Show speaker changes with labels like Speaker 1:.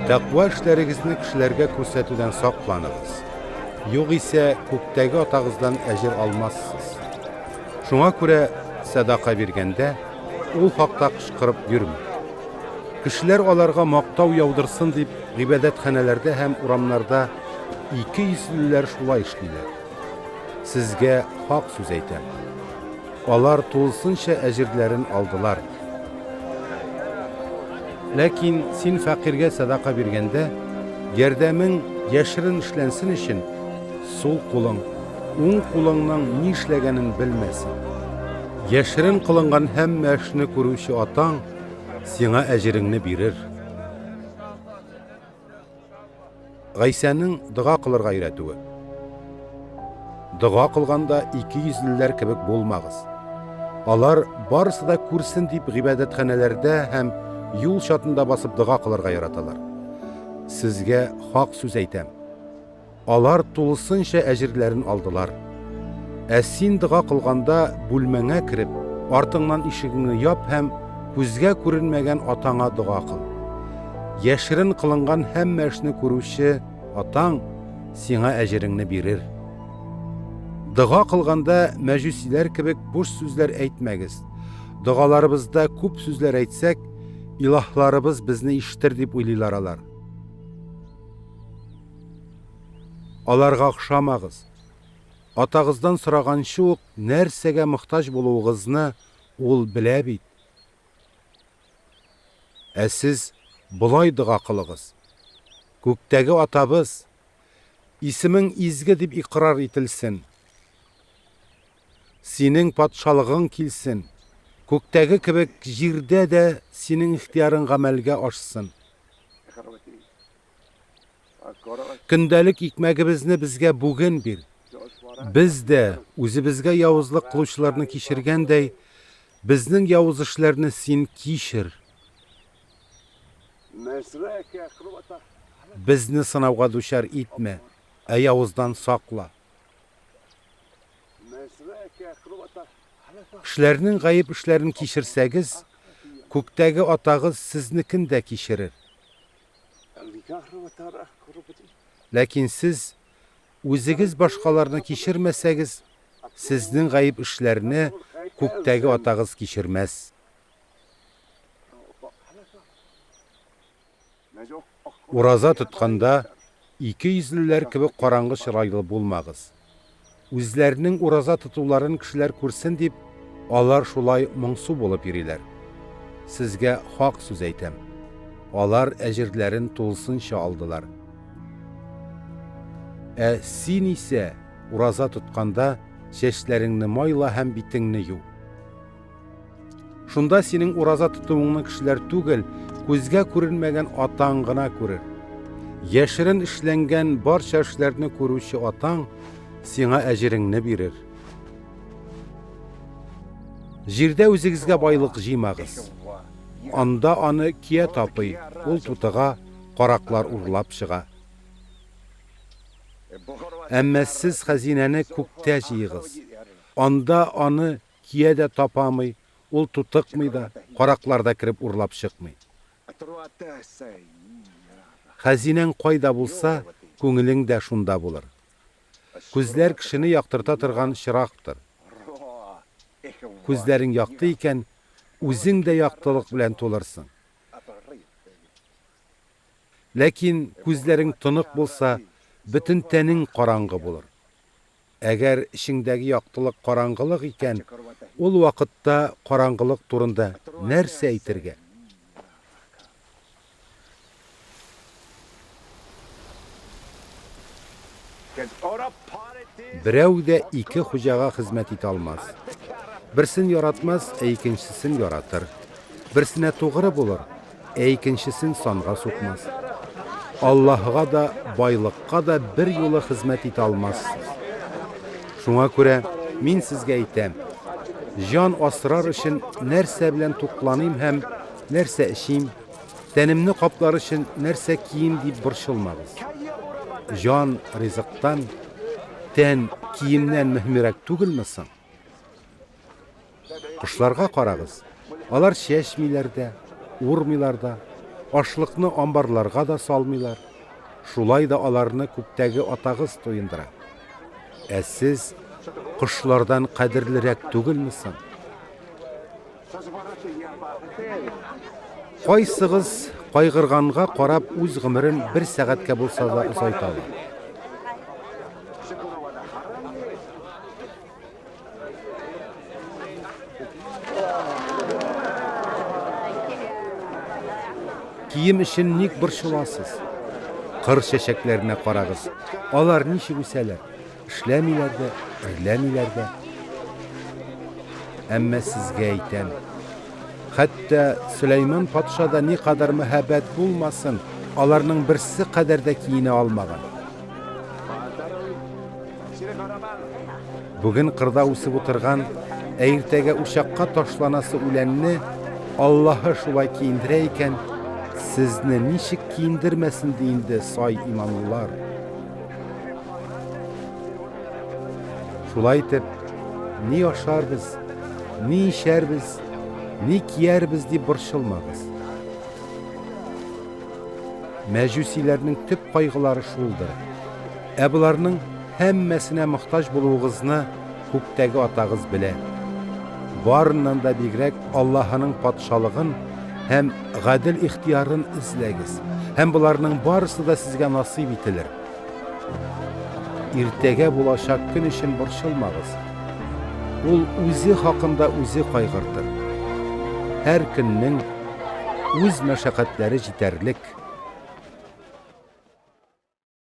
Speaker 1: Тәкъва эшләрегезне кешеләргә күрсәтүдән сакланыгыз. Юк исә күктәге атагыздан әҗер алмассыз. Шуңа күрә садака биргәндә ул хакта кычкырып йөрмә. Кешеләр аларга мактау яудырсын дип гыйбадәтханәләрдә һәм урамнарда ике йөзлеләр шулай эшлиләр. Сезгә хак сүз әйтәм. Алар тулысынча әҗирләрен алдылар. Ләкин син фәкыйргә садака биргәндә, ярдәмең яшерен эшләнсен өчен, сул кулың, уң кулыңның ни эшләгәнен белмәсен. Яшерен кылынган һәммә эшне күрүче атаң сиңа әҗереңне бирер. Гайсаның дуга кылырга өйрәтүе. Дуга кылганда ике йөзлеләр кебек булмагыз. Алар барысы да күрсен дип гыйбадәтханәләрдә һәм юл чатында басып дуга кылырга яраталар. Сезгә хак сүз әйтәм. Алар тулысынча әҗирләрен алдылар. Ә син дуга кылганда бүлмәңә кирип, артыңнан ишегеңне яп һәм күзгә күренмәгән атаңа дуга кыл. Яшерен кылынган һәммә эшне күрүче атаң сиңа әҗереңне бирер. Дуга кылганда мәҗүсиләр кебек буш сүзләр әйтмәгез. Дугаларыбызда күп сүзләр әйтсәк, илаһларыбыз безне ишетер дип уйлыйлар алар. Аларга охшамагыз. Атагыздан сораганчы ук нәрсәгә мохтаҗ булуыгызны ул белә бит. Ә сез булай дуга кылыгыз. Күктәге атабыз, исемең изге дип иқрар ителсен. Синең патшалыгың килсен. Күктәге кебек җирдә дә синең ихтиярың гамәлгә ашсын. Көндәлек икмәгебезне безгә бүген бир. Без дә үзебезгә явызлык кылучыларны кичергәндәй, безнең явыз эшләрне син кичер. Безне сынауга дучар итмә, ә явыздан сакла. Кешеләрнең гаеп эшләрен кичерсәгез, күктәге атагыз сезнекен дә кичерер. Ләкин сез үзегез башкаларны кичермәсәгез, сезнең гаеп эшләрне күктәге атагыз кичермәс. Ураза тотканда ике йөзлеләр кебек караңгы чырайлы булмагыз. Үзләренең ураза тотуларын кешеләр күрсен дип, алар шулай моңсу булып йөриләр. Сезгә хак сүз әйтәм. Алар әҗирләрен тулысынча алдылар. Ә син исә ураза тотканда чәчләреңне майла һәм битеңне ю. Шунда синең ураза тотуыңны кешеләр түгел, күзгә күренмәгән атаң гына күрер. Яшерен эшләнгән барча эшләрне күрүче атаң сиңа әҗереңне бирер. Җирдә үзегезгә байлык җыймагыз. Анда аны кия тапый, ул тутыга, караклар урлап чыга. Әмма сез хәзинәне күктә җыйгыз. Анда аны кия дә тапамый, ул тутыкмый да, караклар да кирип урлап чыкмый. Хәзинәң кайда булса, күңелең дә шунда булыр. Күзләр кешене яктырта торган чырактыр. Күзләрең якты икән, үзең дә яктылык белән тулырсың. Ләкин күзләрең тонык булса, бөтен тәнең караңгы булыр. Әгәр ишеңдәге яктылык караңгылык икән, ул вакытта караңгылык турында нәрсә әйтергә? Берәү дә ике хуҗага хезмәт итә алмас. Берсен яратмас, ә икенчесен яратыр. Берсенә тугры булыр, ә икенчесен санга сукмас. Аллаһка да, байлыкка да бер юлы хезмәт итә алмассыз. Шуңа күрә мин сезгә әйтәм, җан асрар өчен нәрсә белән тукланыйм һәм нәрсә эчим, тәнемне каплар өчен нәрсә кием дип борчылмагыз. Җан ризыктан, тән киемнән мөһимрәк түгелме соң? Кышларга карагыз. Алар чәчмиләр дә, урмилар да, Ашлыкны амбарларга да салмыйлар. Шулай да аларны күктәге атагыз туендыра. Сез кошлардан кадерлерәк түгелмисең? Кайсыгыз кайгырганга карап үз гомерен бер сәгатькә булса да озайта ала? Кием өчен ник борчыласыз? Кыр чәчәкләренә карагыз. Алар ничек үсәләр? Эшләмиләр дә, эрләмиләр дә. Әмма сезгә әйтәм, хәтта Сөләйман патша да никадәр мәхәббәт булмасын, аларның берсе кадәр дә киенә алмаган. Бүген кырда үсеп утырган, әйтәгә учакка ташланасы үләнне Аллаһы шулай киендерә икән, сезне ничек киендермәсен ди инде сай иманлылар. Шулай итеп, ни ашарбыз, ни ишәрбез, ни киярбез дип борчылмагыз. Мәҗүсиләрнең төп кайгылары шулдыр. Буларның һәммәсенә мохтаҗ булуыгызны күктәге атагыз белә. Барыннан да бигрәк Аллаһының патшалыгын һәм гадел ихтиярын изләгез. Һәм буларның барысы да сезгә насыйп ителер. Иртәгә булачак көн өчен борчылмагыз. Ул үзе хакында үзе кайгыртыр. Һәр көннең үз мәшәкатьләре җитәрлек.